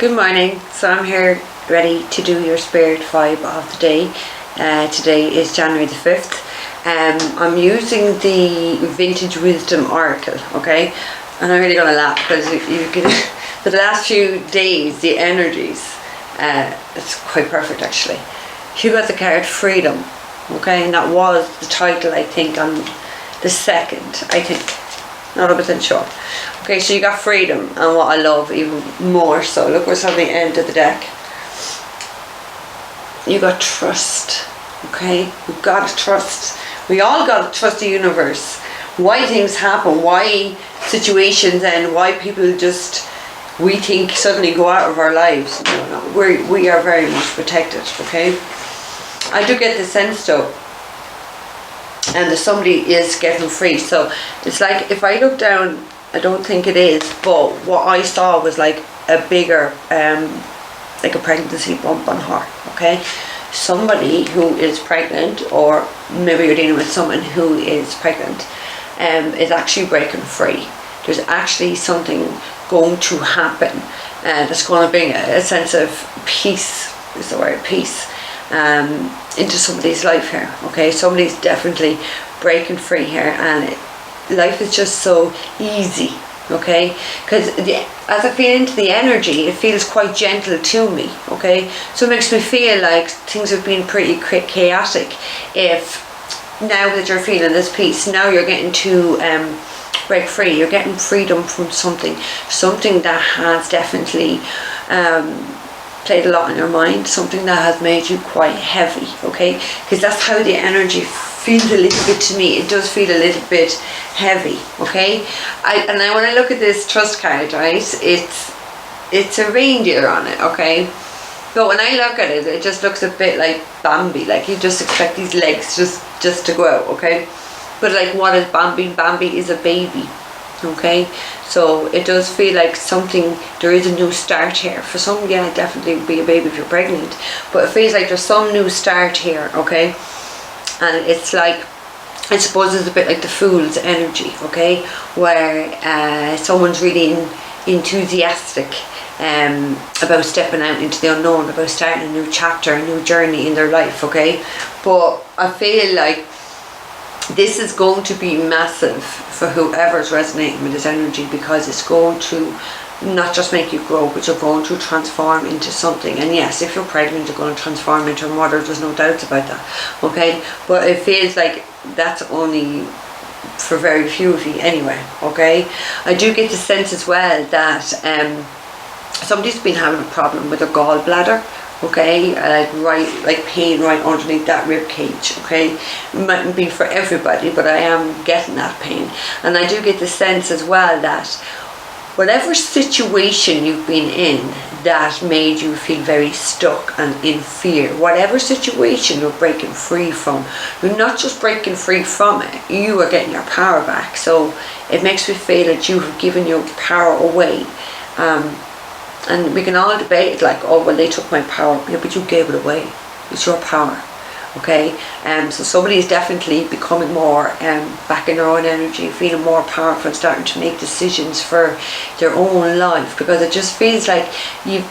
Good morning. So I'm here ready to do your spirit vibe of the day. Today is January the 5th. I'm using the Vintage Wisdom Oracle, okay? And I'm really going to laugh because you can, for the last few days, the energies, it's quite perfect actually. You got the card Freedom, okay? And that was the title, I think, on the 2nd, I think. Not 100% sure. Okay, so you got freedom, and what I love even more so, look what's on the end of the deck. You got trust, okay? You've got to trust. We all got to trust the universe. Why things happen, why situations end, why people just, we think, suddenly go out of our lives. No, we are very much protected, okay? I do get the sense though, and that somebody is getting free. So it's like, if I look down, I don't think it is, but what I saw was like a bigger, like a pregnancy bump on her, okay? Somebody who is pregnant, or maybe you're dealing with someone who is pregnant, is actually breaking free. There's actually something going to happen that's going to bring a sense of peace, is the word, peace, into somebody's life here, okay? Somebody's definitely breaking free here, and life is just so easy, okay? Because as I feel into the energy, it feels quite gentle to me, okay? So it makes me feel like things have been pretty chaotic. If now that you're feeling this peace, now you're getting to break free, you're getting freedom from something that has definitely played a lot on your mind, something that has made you quite heavy, okay? Because that's how the energy feels a little bit to me. It does feel a little bit heavy, okay? And then when I look at this trust card, right, it's a reindeer on it, okay? But when I look at it, it just looks a bit like Bambi, like you just expect these legs just to go out, okay? But like, what is Bambi? Bambi is a baby, okay? So it does feel like something, there is a new start here. For some, yeah, definitely be a baby if you're pregnant, but it feels like there's some new start here, okay? And it's like, I suppose it's a bit like the Fool's energy, okay? Where someone's really enthusiastic about stepping out into the unknown, about starting a new chapter, a new journey in their life, okay? But I feel like this is going to be massive for whoever's resonating with this energy, because it's going to not just make you grow, but you're going to transform into something. And yes, if you're pregnant, you're going to transform into a mother, there's no doubts about that, okay? But it feels like that's only for very few of you anyway, okay? I do get the sense as well that somebody's been having a problem with a gallbladder, okay, like pain right underneath that rib cage, okay? It mightn't be for everybody, but I am getting that pain. And I do get the sense as well that whatever situation you've been in that made you feel very stuck and in fear, whatever situation you're breaking free from, you're not just breaking free from it, you are getting your power back. So it makes me feel that you have given your power away. And we can all debate like, oh, well, they took my power. Yeah, but you gave it away. It's your power, okay? So somebody is definitely becoming more back in their own energy, feeling more powerful, starting to make decisions for their own life, because it just feels like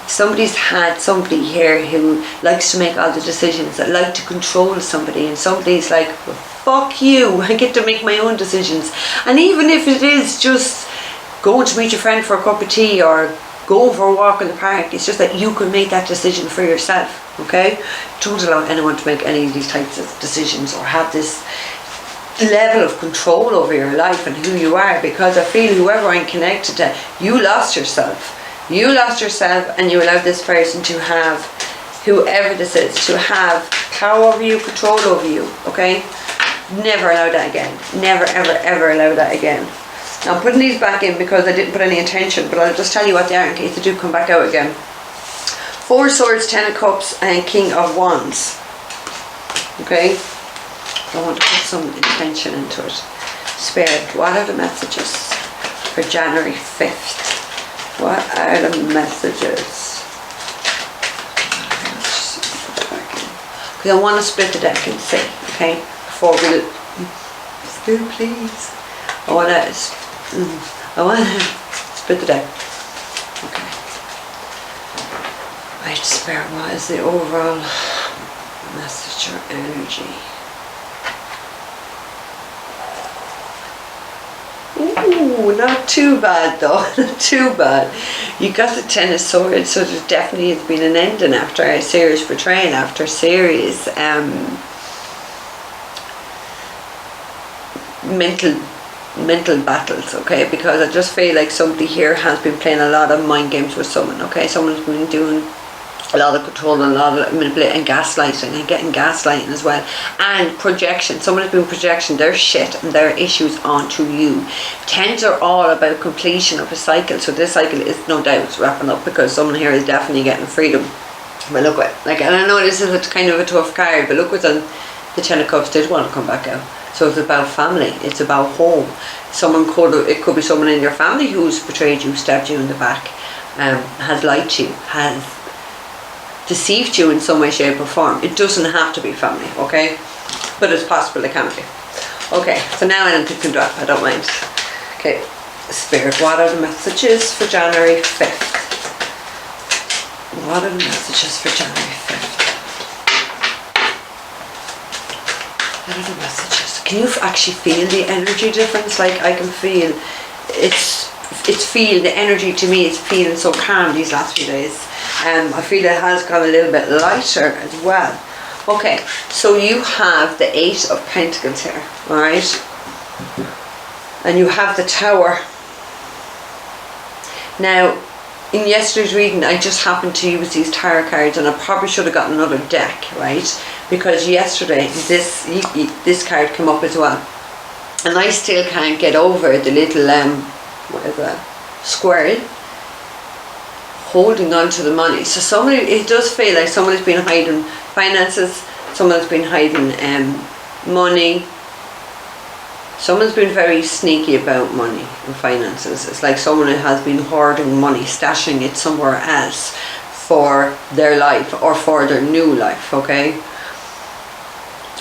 somebody's had somebody here who likes to make all the decisions, that like to control somebody, and somebody's like, well, fuck you, I get to make my own decisions. And even if it is just going to meet your friend for a cup of tea or go for a walk in the park, it's just that you can make that decision for yourself, okay? Don't allow anyone to make any of these types of decisions or have this level of control over your life and who you are, because I feel whoever I'm connected to, you lost yourself. You lost yourself, and you allowed this person to have, whoever this is, to have power over you, control over you, okay? Never allow that again. Never, ever, ever allow that again. Now I'm putting these back in because I didn't put any intention, but I'll just tell you what they are in case they do come back out again. 4 Swords, 10 of Cups, and King of Wands. Okay? I want to put some intention into it. Spirit, what are the messages for January 5th? What are the messages? Because I want to split the deck and see, okay? Before we... Spirit, please. I want to split the deck. Okay. Right, Spirit, what is the overall message or energy? Ooh, not too bad though, not too bad. You got the Ten of Swords, so there definitely has been an ending after a serious betrayal, after a serious mental battles, okay? Because I just feel like somebody here has been playing a lot of mind games with someone, okay? Someone's been doing a lot of control and a lot of manipulating and gaslighting and getting gaslighting as well, and projection. Someone has been projecting their shit and their issues onto you. Tens are all about completion of a cycle, so this cycle is no doubt wrapping up, because someone here is definitely getting freedom. But look what, like, and I know this is a kind of a tough card, but look what's on the Ten of Cups did want to come back out. So it's about family, it's about home. It could be someone in your family who's betrayed you, stabbed you in the back, has lied to you, has deceived you in some way, shape or form. It doesn't have to be family, okay? But it's possible it can be. Okay, so now anything can drop, I don't mind. Okay, Spirit, what are the messages for January 5th? What are the messages for January 5th? What are the messages? Can you actually feel the energy difference? Like, I can feel the energy to me is feeling so calm these last few days. I feel it has gone a little bit lighter as well. Okay, so you have the Eight of Pentacles here, alright? And you have the Tower. Now, in yesterday's reading, I just happened to use these tarot cards, and I probably should have got another deck, right? Because yesterday, this card came up as well. And I still can't get over the little, what is that? Squirrel holding on to the money. So it does feel like someone has been hiding finances, someone has been hiding money. Someone's been very sneaky about money and finances. It's like someone has been hoarding money, stashing it somewhere else for their life or for their new life, okay?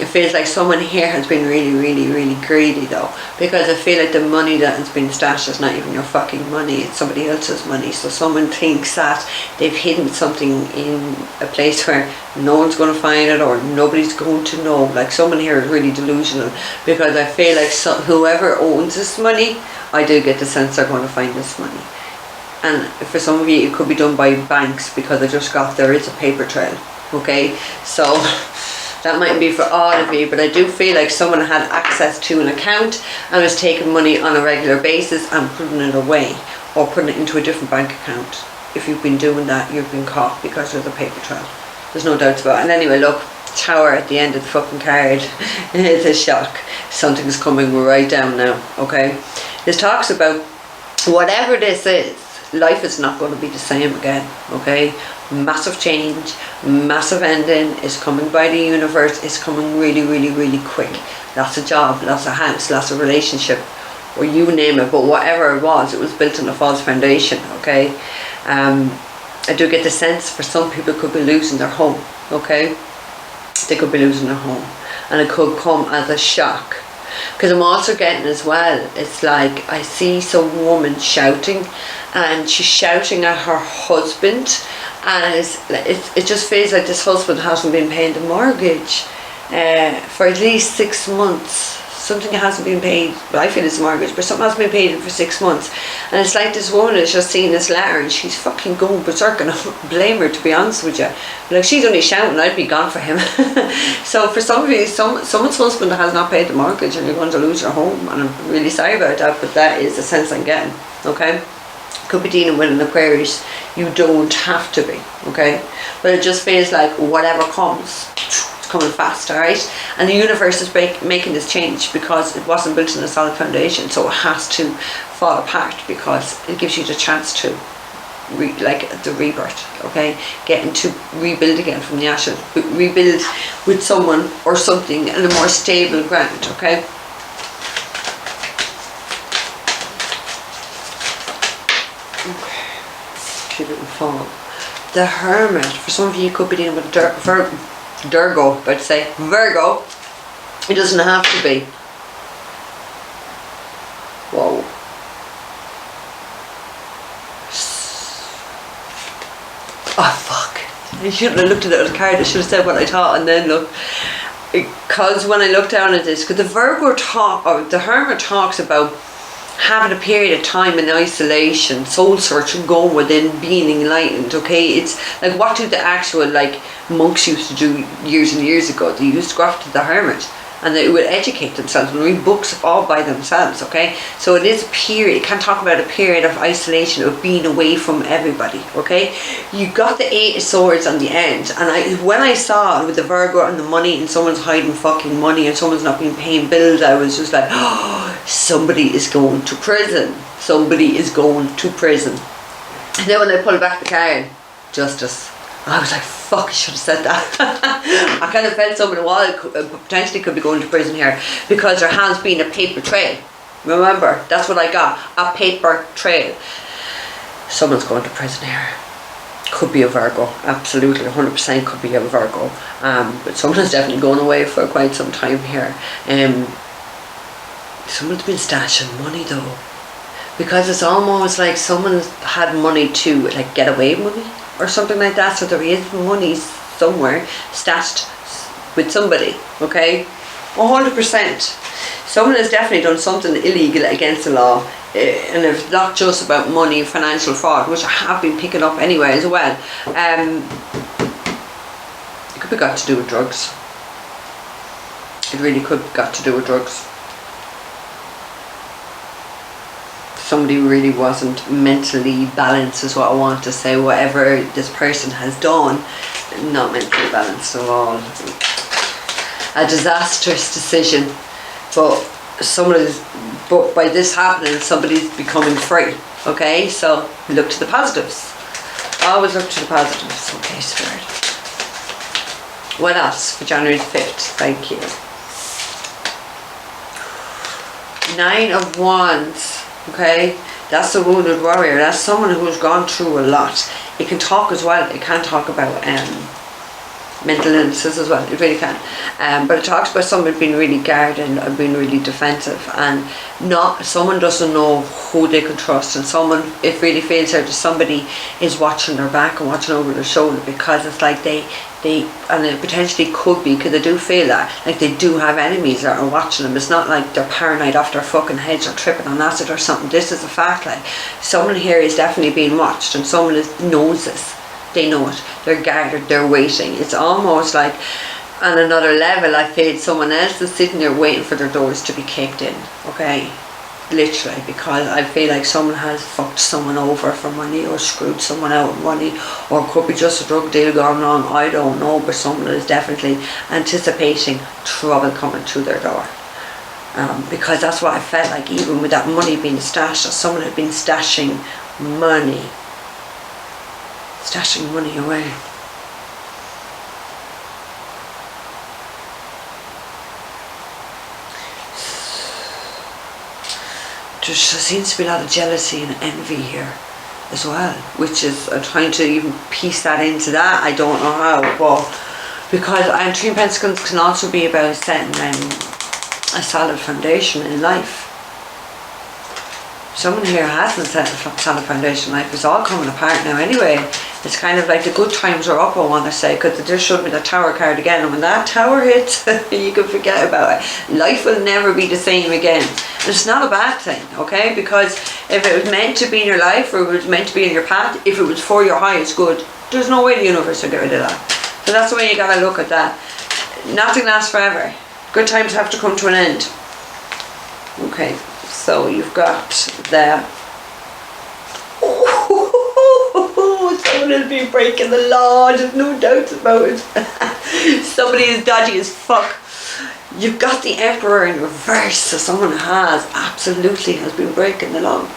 It feels like someone here has been really, really, really greedy though, because I feel like the money that has been stashed is not even your fucking money, it's somebody else's money. So someone thinks that they've hidden something in a place where no one's going to find it or nobody's going to know. Like, someone here is really delusional, because I feel like whoever owns this money, I do get the sense they're going to find this money. And for some of you it could be done by banks, because I just got there is a paper trail, okay? So that might be for all of you, but I do feel like someone had access to an account and was taking money on a regular basis and putting it away, or putting it into a different bank account. If you've been doing that, you've been caught, because there's a paper trail. There's no doubts about it. And anyway, look, Tower at the end of the fucking card. It's a shock. Something's coming right down now, okay? This talks about whatever this is, life is not going to be the same again, okay? Massive change, massive ending is coming by the universe. It's coming really, really, really quick. Lots of job, lots of house, lots of relationship, or you name it. But whatever it was built on a false foundation, okay? I do get the sense for some people could be losing their home, okay? They could be losing their home, and it could come as a shock. Because I'm also getting as well, it's like I see some woman shouting, and she's shouting at her husband, and it just feels like this husband hasn't been paying the mortgage for at least 6 months. Something hasn't been paid, but I feel it's a mortgage, but something hasn't been paid for 6 months. And it's like this woman has just seen this letter and she's fucking going berserk, and I blame her, to be honest with you. Like, she's only shouting, I'd be gone for him. So for some of you, someone's husband has not paid the mortgage and you're going to lose your home, and I'm really sorry about that, but that is the sense I'm getting, okay? Could be dealing with an Aquarius. You don't have to be, okay? But it just feels like whatever comes, coming fast, alright? And the universe is making this change because it wasn't built on a solid foundation, so it has to fall apart, because it gives you the chance to like the rebirth, okay? Getting to rebuild again from the ashes, rebuild with someone or something in a more stable ground, okay? Keep it in fall. The Hermit, for some of you could be dealing with Virgo, about to say Virgo. It doesn't have to be. Whoa. Oh fuck. I shouldn't have looked at it as a card. I should have said what I thought and then look. Because when I look down at this, because the the Hermit talks about having a period of time in isolation, soul searching, going within, being enlightened. Okay, it's like, what do the actual like monks used to do years and years ago? They used to go off to the hermit and they would educate themselves and read books all by themselves. Okay, so it is a period. You can't talk about a period of isolation, of being away from everybody. Okay, you got the 8 of Swords on the end, and when I saw it with the Virgo and the money, and someone's hiding fucking money and someone's not been paying bills, I was just like, oh, somebody is going to prison. Somebody is going to prison. And then when I pulled back the card, Justice, I was like, fuck, I should have said that. I kind of felt someone a while potentially could be going to prison here, because there has been a paper trail. Remember, that's what I got, a paper trail. Someone's going to prison here. Could be a Virgo, absolutely, 100% could be a Virgo. But someone's definitely going away for quite some time here. Someone's been stashing money though, because it's almost like someone's had money to like get away money or something like that. So there is money somewhere stashed with somebody. Okay, 100%. Someone has definitely done something illegal against the law, and it's not just about money, financial fraud, which I have been picking up anyway as well. It could be got to do with drugs. It really could be got to do with drugs. Somebody really wasn't mentally balanced, is what I want to say. Whatever this person has done, not mentally balanced at all. A disastrous decision, but by this happening, somebody's becoming free. Okay, so look to the positives. Always look to the positives. Okay, Spirit. What else for January the 5th? Thank you. 9 of Wands. Okay, that's the wounded warrior. That's someone who's gone through a lot. It can talk as well. It can talk about mental illnesses as well. It really can. But it talks about someone being really guarded and being really defensive, and someone doesn't know who they can trust, and someone, it really feels like somebody is watching their back and watching over their shoulder, because it's like they and it potentially could be, because they do feel that like they do have enemies that are watching them. It's not like they're paranoid off their fucking heads or tripping on acid or something. This is a fact. Like, someone here is definitely being watched, and someone knows this. They know it. They're guarded. They're waiting. It's almost like on another level, I feel someone else is sitting there waiting for their doors to be kicked in. Okay, literally, because I feel like someone has fucked someone over for money, or screwed someone out of money, or it could be just a drug deal going on. I don't know, but someone is definitely anticipating trouble coming through their door. Because that's what I felt like, even with that money being stashed, that someone had been stashing money away. There seems to be a lot of jealousy and envy here as well, which is, I'm trying to even piece that into that. I don't know how, but because 3 of Pentacles can also be about setting a solid foundation in life. Someone here hasn't set a solid foundation in life. It's all coming apart now anyway. It's kind of like the good times are up, I want to say, because there should be the Tower card again, and when that Tower hits, you can forget about it. Life will never be the same again. And it's not a bad thing, okay? Because if it was meant to be in your life, or it was meant to be in your path, if it was for your highest good, there's no way the universe will get rid of that. So that's the way you gotta look at that. Nothing lasts forever. Good times have to come to an end. Okay, so you've got the someone will be breaking the law, there's no doubts about it. Somebody is dodgy as fuck. You've got the Emperor in reverse, so someone absolutely has been breaking the law.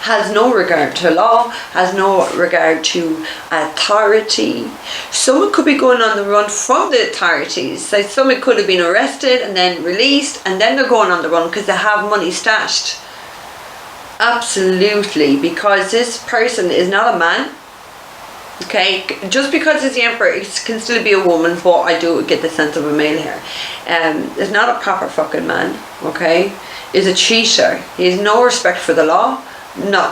Has no regard to law, has no regard to authority. Someone could be going on the run from the authorities. Like, someone could have been arrested and then released, and then they're going on the run because they have money stashed. Absolutely, because this person is not a man. Okay, just because it's the Emperor, it can still be a woman, but I do get the sense of a male here. Is not a proper fucking man. Okay, is a cheater. He has no respect for the law.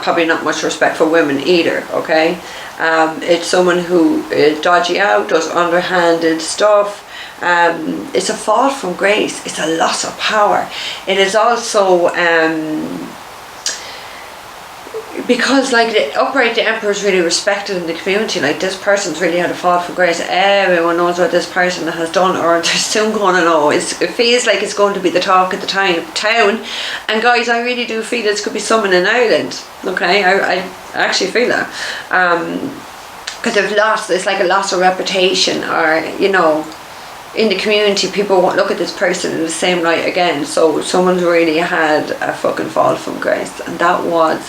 Probably not much respect for women either. Okay, It's someone who is dodgy out, does underhanded stuff. It's a fall from grace. It's a loss of power. It is also because like the emperor is really respected in the community. Like, this person's really had a fall from grace. Everyone knows what this person has done, or they're soon going to know. It feels like it's going to be the talk of the town. And guys, I really do feel this could be someone in Ireland. Okay, I actually feel that. Because they've lost, it's like a loss of reputation, or, you know, in the community, people won't look at this person in the same light again. So someone's really had a fucking fall from grace, and that was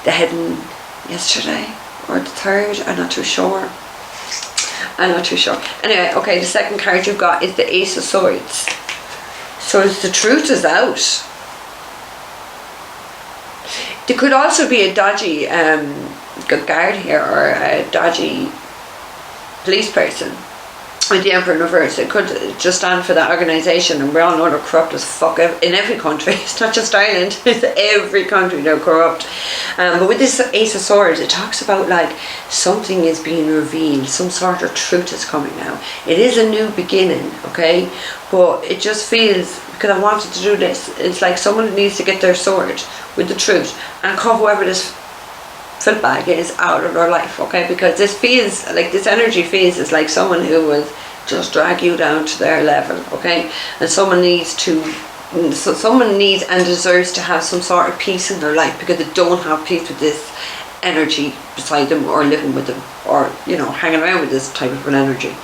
the heading yesterday or the 3rd. I'm not too sure. Anyway, okay, the second card you've got is the Ace of Swords. So the truth is out. There could also be a dodgy guard here, or a dodgy police person with the Emperor in reverse. It could just stand for that organisation, and we all know they're corrupt as fuck in every country. It's not just Ireland, it's every country they're corrupt. But with this Ace of Swords, it talks about like something is being revealed, some sort of truth is coming now. It is a new beginning, okay? But it just feels, because I wanted to do this, it's like someone needs to get their sword with the truth and cut whoever this filth bag is out of their life, okay? Because this feels like, this energy feels is like someone who will just drag you down to their level, okay? And someone needs and deserves to have some sort of peace in their life, because they don't have peace with this energy beside them, or living with them, or, you know, hanging around with this type of an energy.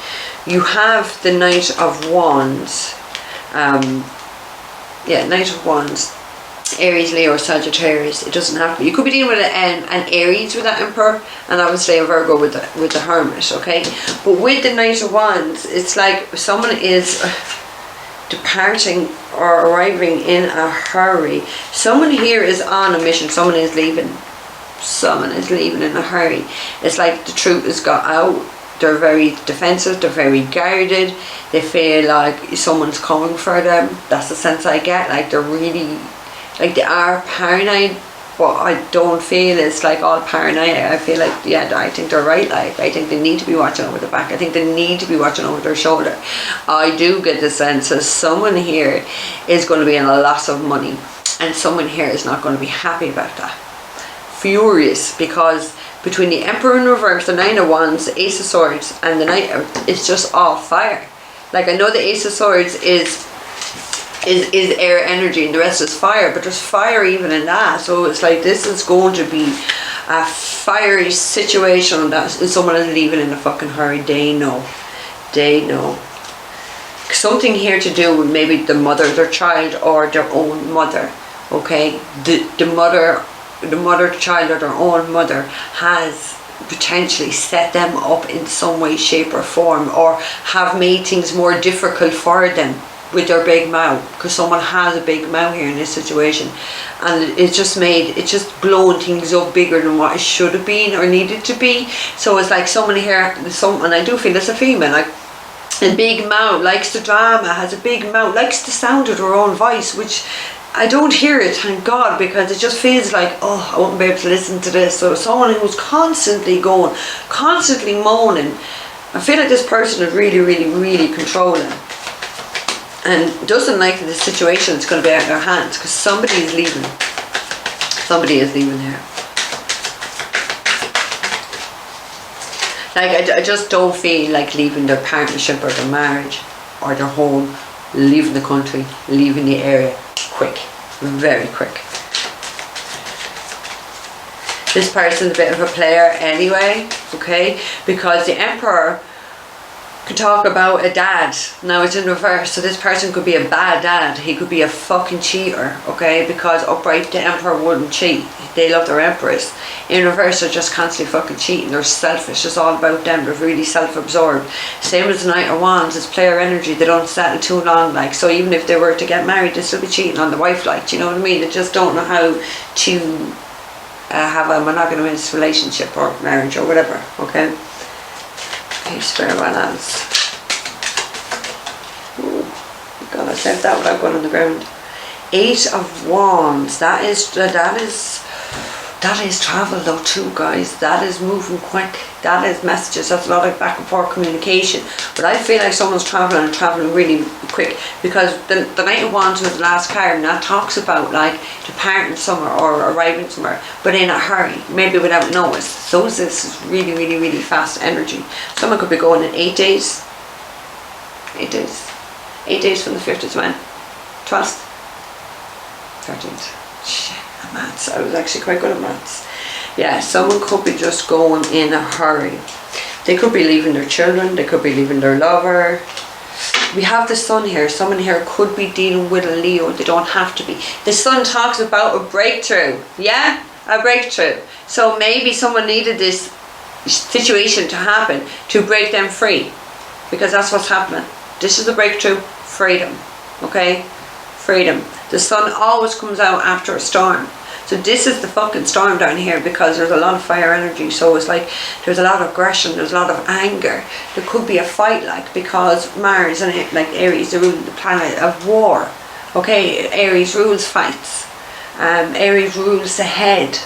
You have the Knight of Wands. Knight of Wands. Aries, Leo, or Sagittarius. It doesn't have to be. You could be dealing with an Aries with that Emperor, and obviously a Virgo with the Hermit, okay? But with the Knight of Wands, it's like someone is departing or arriving in a hurry. Someone here is on a mission. Someone is leaving. Someone is leaving in a hurry. It's like the truth has got out. They're very defensive, they're very guarded, they feel like someone's coming for them. That's the sense I get. Like, they're really, like, they are paranoid, but I don't feel it's like all paranoia. I feel like, yeah, I think they're right. Like, I think they need to be watching over the back. I think they need to be watching over their shoulder. I do get the sense that someone here is going to be in a loss of money, and someone here is not going to be happy about that. Furious, because between the Emperor in reverse, the Nine of Wands, the Ace of Swords, and the Knight, it's just all fire. Like, I know the Ace of Swords is air energy and the rest is fire, but there's fire even in that. So it's like, this is going to be a fiery situation that someone is leaving in a fucking hurry. They know. Something here to do with maybe the mother, their child, or their own mother, okay? The mother, child, or their own mother has potentially set them up in some way, shape or form, or have made things more difficult for them with their big mouth, because someone has a big mouth here in this situation, and it's just blown things up bigger than what it should have been or needed to be. So it's like someone here, and I do feel it's a female, like a big mouth, likes the drama, has a big mouth, likes the sound of their own voice, which I don't hear it, thank God, because it just feels like, oh, I won't be able to listen to this. So someone who's constantly going, constantly moaning, I feel like this person is really, really, really controlling, and doesn't like the situation that's going to be out of their hands, because somebody is leaving. Somebody is leaving here. Like, I just don't feel like leaving their partnership or their marriage or their home, leaving the country, leaving the area. Quick, very quick. This person's a bit of a player anyway, okay? Because the Emperor can talk about a dad. Now it's in reverse, so this person could be a bad dad. He could be a fucking cheater, okay? Because upright, the Emperor wouldn't cheat. They love their Empress. In reverse, they're just constantly fucking cheating. They're selfish. It's all about them. They're really self-absorbed. Same as the Knight of Wands. It's player energy. They don't settle too long, like. So even if they were to get married, they'd still be cheating on the wife, like. You know what I mean? They just don't know how to have a monogamous relationship or marriage or whatever, okay? Okay, spare balance. Oh, God, I said that without going on the ground. 8 of Wands. That is That is travel though too, guys. That is moving quick. That is messages. That's a lot of back and forth communication. But I feel like someone's traveling really quick, because the Knight of Wands with the last card, and that talks about like departing somewhere or arriving somewhere, but in a hurry, maybe without notice. So this is really, really, really fast energy. Someone could be going in 8 days. 8 days. 8 days from the 5th is when? 12th? 13th. Shit. Maths. I was actually quite good at maths. Yeah, someone could be just going in a hurry. They could be leaving their children, they could be leaving their lover. We have the sun here. Someone here could be dealing with a Leo. They don't have to be. The sun talks about a breakthrough. Yeah, a breakthrough. So maybe someone needed this situation to happen to break them free, because that's what's happening. This is the breakthrough. Freedom. Okay? Freedom. The sun always comes out after a storm. So this is the fucking storm down here, because there's a lot of fire energy. So it's like there's a lot of aggression, there's a lot of anger. There could be a fight, like, because Mars and like Aries, they rule the planet of war. Okay, Aries rules fights. Aries rules the head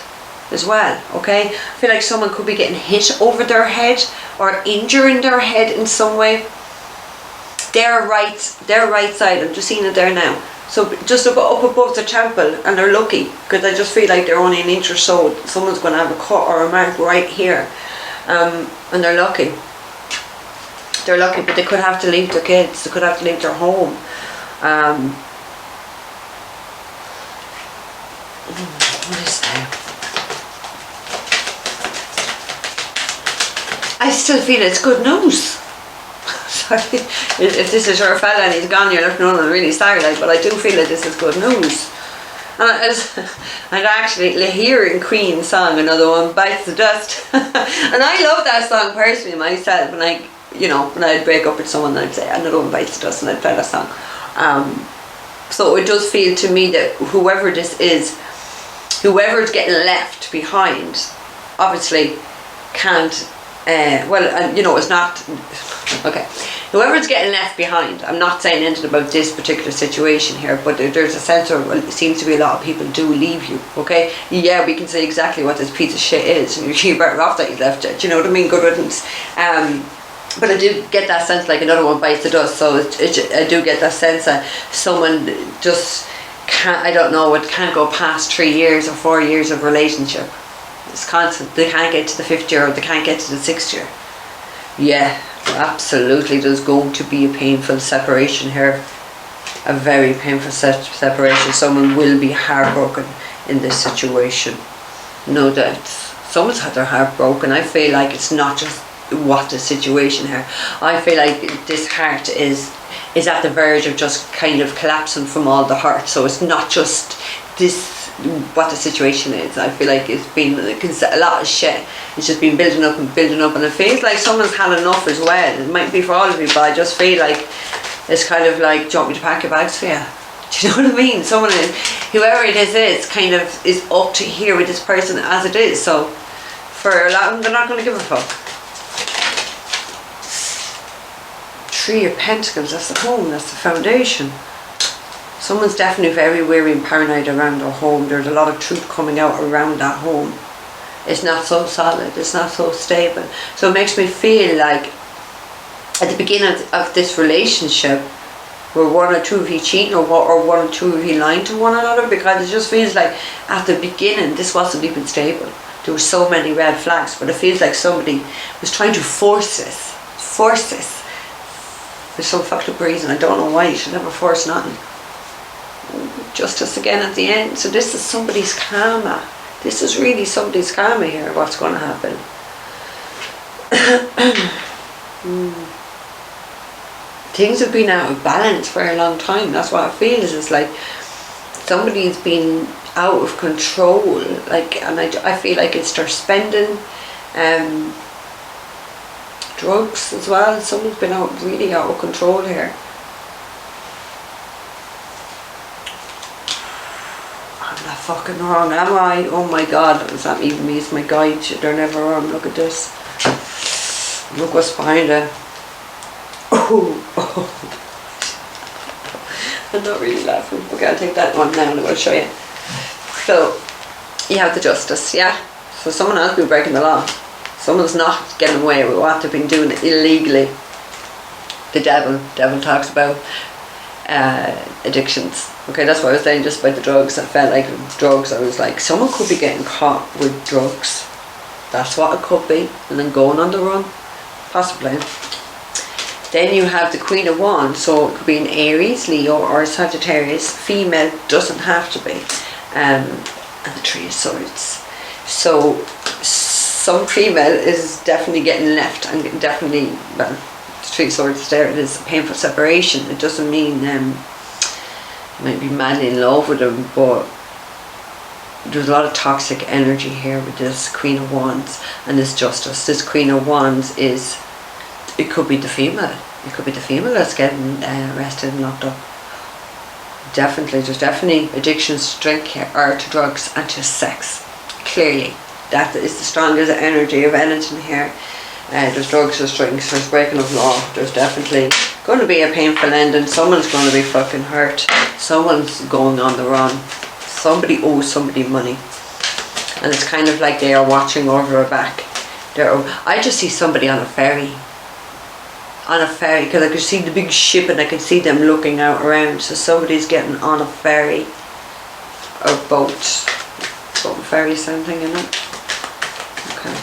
as well. Okay, I feel like someone could be getting hit over their head or injuring their head in some way. Their right side, I'm just seeing it there now. So just up above the temple, and they're lucky, because I just feel like they're only an inch or so. Someone's going to have a cut or a mark right here, and they're lucky. They're lucky, but they could have to leave their kids. They could have to leave their home. What is that? I still feel it's good news. Sorry, if this is your fella and he's gone, you're looking on and really sorry, like, but I do feel that this is good news. And actually, hearing Queen's song, another one, Bites the Dust. And I love that song personally myself, and when I'd break up with someone, I'd say another one, Bites the Dust, and I'd play that song. So it does feel to me that whoever this is, whoever's getting left behind, obviously can't, it's not, okay, whoever's getting left behind, I'm not saying anything about this particular situation here, but there's a sense of, well, it seems to be a lot of people do leave you, okay? Yeah, we can say exactly what this piece of shit is, and you're better off that you left it, you know what I mean? Good riddance. But I do get that sense, like another one bites the dust, so I do get that sense that someone just can't, I don't know, it can't go past 3 years or 4 years of relationship. It's constant. They can't get to the 5th year, or they can't get to the 6th year. Yeah, absolutely. There's going to be a painful separation here. A very painful separation. Someone will be heartbroken in this situation. No doubt. Someone's had their heart broken. I feel like it's not just what the situation here. I feel like this heart is at the verge of just kind of collapsing from all the hurt. So it's not just this, what the situation is. I feel like it's been a lot of shit. It's just been building up, and it feels like someone's had enough as well. It might be for all of you, but I just feel like it's kind of like, do you want me to pack your bags for you? Do you know what I mean? Someone, whoever it is kind of is up to here with this person as it is. So for a lot of them, they're not going to give a fuck. 3 of Pentacles, that's the home, that's the foundation. Someone's definitely very weary and paranoid around their home. There's a lot of truth coming out around that home. It's not so solid, it's not so stable. So it makes me feel like at the beginning of this relationship, were 1 or 2 of you cheating, or 1 or 2 of you lying to one another, because it just feels like at the beginning this wasn't even stable. There were so many red flags, but it feels like somebody was trying to force this. There's some fucked up reason, I don't know why. You should never force nothing. Justice again at the end. So this is somebody's karma. This is really somebody's karma here, what's going to happen. Things have been out of balance for a long time. That's what I feel. It's like somebody's been out of control. Like, and I feel like it's their spending, drugs as well. Someone's been really out of control here. I'm not fucking wrong, am I? Oh my god, does that even mean it's my guide? They're never wrong. Look at this. Look what's behind it. Oh. I'm not really laughing. Okay, I'll take that one now and I'll show you. So You have the justice, yeah. So someone has been breaking the law. Someone's not getting away with what they've been doing illegally. The devil talks about addictions. Okay, that's what I was saying just about the drugs. I felt like drugs, I was like, someone could be getting caught with drugs. That's what it could be. And then going on the run. Possibly. Then you have the Queen of Wands, so it could be an Aries, Leo, or Sagittarius. Female, doesn't have to be. And the Three of Swords. So some female is definitely getting left, and definitely, well, the Three of Swords there, it is a painful separation. It doesn't mean might be madly in love with them, but there's a lot of toxic energy here with this Queen of Wands and this Justice. This Queen of Wands is, it could be the female. It could be the female that's getting arrested and locked up. Definitely, there's definitely addictions to drink here, or to drugs and to sex. Clearly, that is the strongest energy of anything here. There's drugs, there's drinks, there's breaking of law. There's definitely going to be a painful ending. Someone's going to be fucking hurt. Someone's going on the run. Somebody owes somebody money. And it's kind of like they are watching over her back. I just see somebody on a ferry. On a ferry, because I could see the big ship and I could see them looking out around. So somebody's getting on a ferry or boat. Boat and ferry, same thing, isn't it? Okay.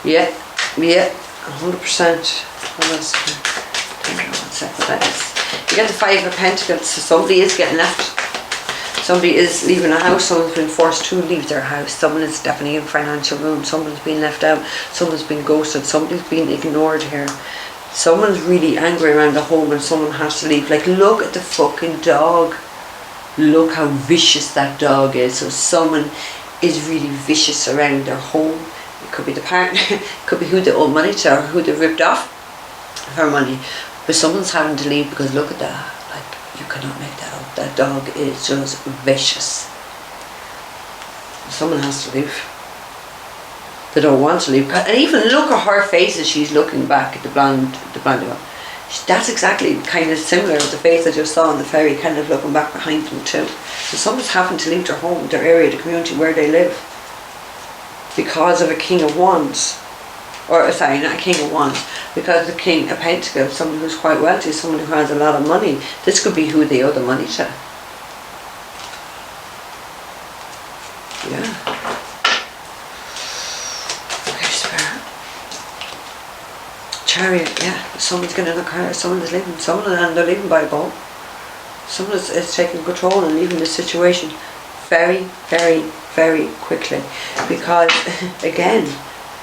Yeah, 100%. What else? What that is. You get the Five of Pentacles, so somebody is getting left. Somebody is leaving a house, someone's been forced to leave their house, someone is definitely in financial ruin, someone's been left out, someone's been ghosted, somebody's been ignored here. Someone's really angry around the home and someone has to leave. Like, look at the fucking dog. Look how vicious that dog is. So someone is really vicious around their home. It could be the partner, it could be who they owe money to or who they ripped off for money. But someone's having to leave because look at that. Like, you cannot make that up. That dog is just vicious. Someone has to leave. They don't want to leave. And even look at her face as she's looking back at the blonde one. That's exactly kind of similar to the face I just saw on the ferry, kind of looking back behind them too. So someone's having to leave their home, their area, the community where they live, because of a King of Wands. Or sorry, not a King of Wands, because the King of Pentacles, someone who's quite wealthy, someone who has a lot of money. This could be who they owe the money to. Yeah. Okay, Spirit. Chariot, yeah. Someone's getting in a car, someone is leaving, and they're leaving by a boat. Someone is taking control and leaving the situation very, very, very quickly. Because, again,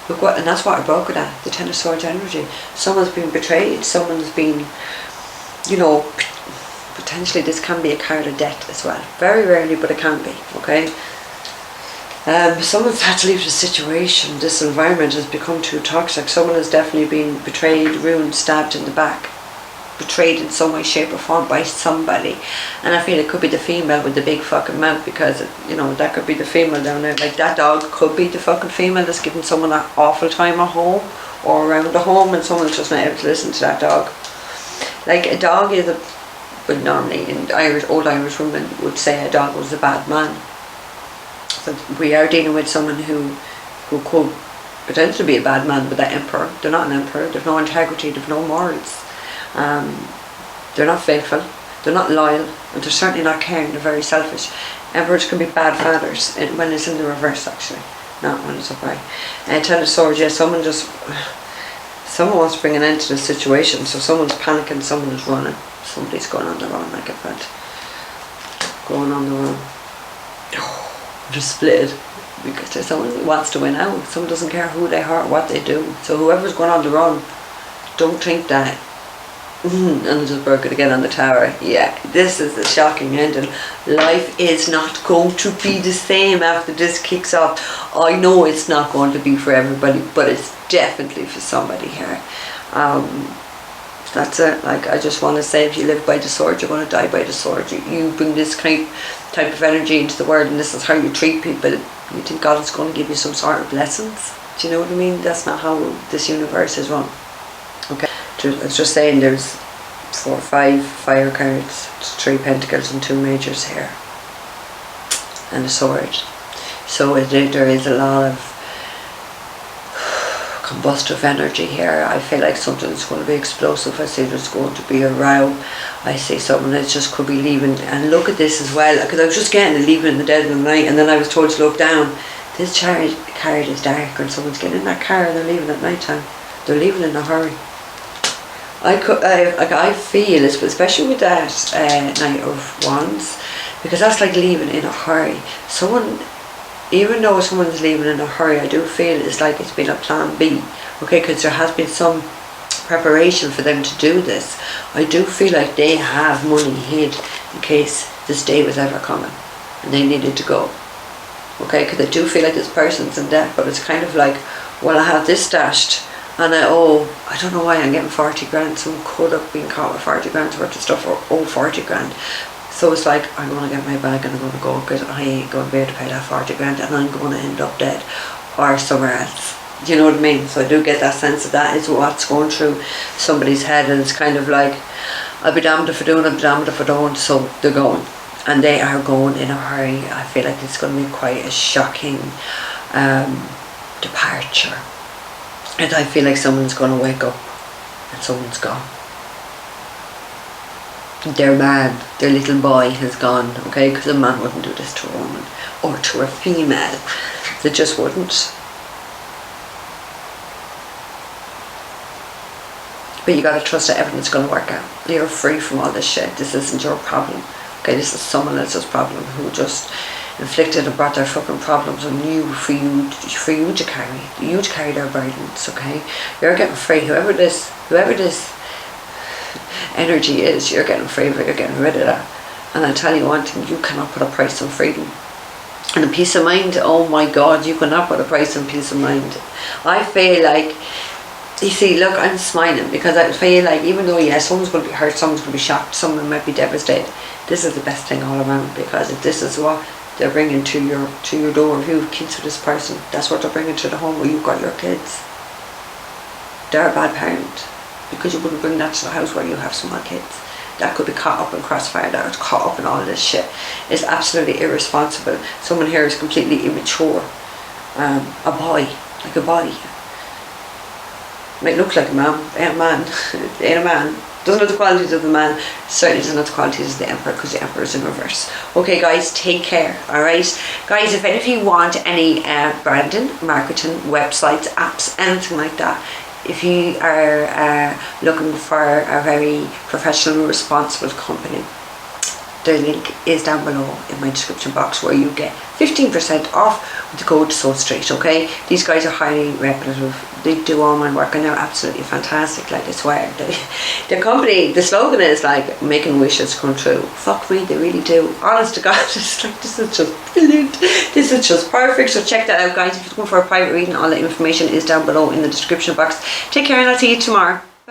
look what, and that's what I broke it at, the Ten of Swords energy. Someone's been betrayed, someone's been, you know, potentially this can be a card of death as well. Very rarely, but it can be, okay? Someone's had to leave the situation. This environment has become too toxic. Someone has definitely been betrayed, ruined, stabbed in the back. Betrayed in some way, shape or form by somebody. And I feel it could be the female with the big fucking mouth, because, you know, that could be the female down there. Like, that dog could be the fucking female that's giving someone an awful time at home or around the home, and someone's just not able to listen to that dog. Like, a dog is a, but normally in old Irish women would say a dog was a bad man. So we are dealing with someone who could potentially be a bad man, but that emperor. They're not an emperor, they've no integrity, they've no morals. They're not faithful, they're not loyal, and they're certainly not caring. They're very selfish. Emperors can be bad fathers when it's in the reverse, actually, not when it's upright. And Ten of Swords, yeah, someone wants to bring an end to the situation. So someone's panicking, someone is running, somebody's going on the run, like I felt. Going on the run. Just split, because there's someone who wants to win out. Someone doesn't care who they are, what they do. So whoever's going on the run, don't think that and just broke it again on the tower. Yeah, this is a shocking ending. Life is not going to be the same after this kicks off. I know it's not going to be for everybody, but it's definitely for somebody here. That's it. Like, I just want to say, if you live by the sword, you're going to die by the sword. You bring this type of energy into the world, and this is how you treat people. You think God is going to give you some sort of blessings? Do you know what I mean? That's not how this universe is run. Okay, it's just saying there's 4 or 5 fire cards, 3 pentacles and 2 majors here. and a sword. So there is a lot of combustive energy here. I feel like something's going to be explosive. I see there's going to be a row. I see someone that just could be leaving. And look at this as well, because I was just getting leaving in the dead of the night, and then I was told to look down. This car is dark, and someone's getting in that car and they're leaving at night time. They're leaving in a hurry. I feel, especially with that Knight of Wands, because that's like leaving in a hurry. Someone, even though someone's leaving in a hurry, I do feel it's like it's been a plan B, okay, because there has been some preparation for them to do this. I do feel like they have money hid in case this day was ever coming and they needed to go, okay, because I do feel like this person's in debt, but it's kind of like, well, I have this stashed and I don't know why I'm getting 40 grand. Someone could have been caught with 40 grand worth of stuff, or 40 grand. So it's like, I'm going to get my bag and I'm going to go, because I ain't going to be able to pay that 40 grand and I'm going to end up dead or somewhere else. Do you know what I mean? So I do get that sense of that is what's going through somebody's head, and it's kind of like, I'll be damned if I do and I'll be damned if I don't. So they're going, and they are going in a hurry. I feel like it's going to be quite a shocking departure, and I feel like someone's going to wake up and someone's gone. Their man, their little boy has gone, okay, because a man wouldn't do this to a woman or to a female. They just wouldn't. But you got to trust that everything's going to work out. You're free from all this shit. This isn't your problem, okay? This is someone else's problem who just inflicted and brought their fucking problems on you for you to carry. You to carry their burdens, okay? You're getting free. Whoever this energy is, you're getting free of it, you're getting rid of that. And I'll tell you one thing, you cannot put a price on freedom. And a peace of mind, oh my God, you cannot put a price on peace of mind. I feel like, you see, look, I'm smiling because I feel like, even though, yeah, someone's going to be hurt, someone's going to be shocked, someone might be devastated, this is the best thing all around, because if this is what they're bringing to your door, if you have kids with this person, that's what they're bringing to the home where you've got your kids. They're a bad parent, because you wouldn't bring that to the house where you have some odd kids that could be caught up in crossfire, that are caught up in all this shit. It's absolutely irresponsible. Someone here is completely immature. A boy, like a boy, might look like a man, ain't a man, ain't a man. Doesn't have the qualities of the man, certainly doesn't have the qualities of the emperor, because the emperor is in reverse. Okay guys, take care, alright? Guys, if any of you want any branding, marketing, websites, apps, anything like that, if you are looking for a very professional, responsible company, the link is down below in my description box, where you get 15% off with the code SoulStreet, okay? These guys are highly reputable. They do all my work and they're absolutely fantastic, like I swear. The company, the slogan is like, making wishes come true. Fuck me, they really do. Honest to God, it's like, this is just brilliant. This is just perfect. So check that out, guys. If you're looking for a private reading, all the information is down below in the description box. Take care and I'll see you tomorrow.